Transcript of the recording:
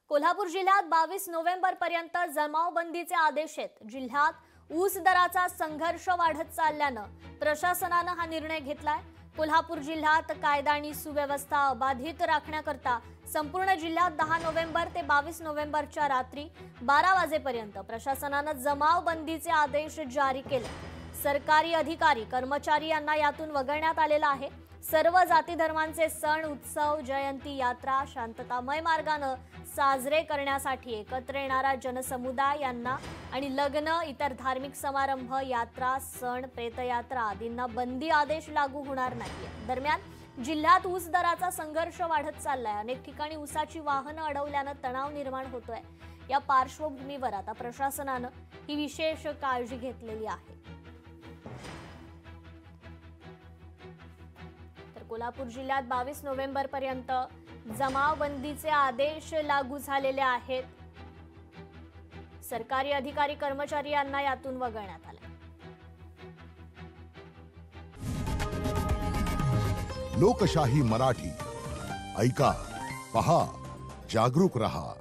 कोल्हापूर जिल्ह्यात 22 नोव्हेंबर पर्यंत जमावबंदीचे आदेश आहेत। जिल्ह्यात ऊस दराचा संघर्ष वाढत चालल्यानं प्रशासनानं हा निर्णय घेतलाय। कोल्हापूर जिल्ह्यात कायदा आणि सुव्यवस्था अबाधित राखण्याकरता संपूर्ण जिल्ह्यात 10 नोव्हेंबर ते 22 नोव्हेंबरच्या रात्री 12 वाजेपर्यंत प्रशासनानं जमावबंदीचे आदेश जारी केले। सरकारी अधिकारी कर्मचारी यांना यातून वगळण्यात आलेला आहे। सर्व जाती धर्मांचे सण उत्सव जयंती यात्रा शांततामय मार्गाने साजरे करण्यासाठी एकत्र येणारा जनसमुदाय यांना आणि लग्न इतर धार्मिक समारंभ यात्रा सण प्रेतयात्रा आदींना बंदी आदेश लागू होणार नाहीये। दरम्यान जिल्ह्यात ऊस दराचा संघर्ष वाढत चाललाय। अनेक ठिकाणी ऊसाची वाहनं अडवल्यानं तणाव निर्माण होतोय। या पार्श्वभूमीवर आता प्रशासनानं ही विशेष काळजी घेतलेली आहे। कोल्हापूर जिल्ह्यात 22 नोव्हेंबर पर्यंत जमावबंदीचे आदेश लागू झालेले आहेत। सरकारी अधिकारी कर्मचारी यांना यातून वगळण्यात आले। लोकशाही मराठी ऐका, पहा, जागरूक रहा।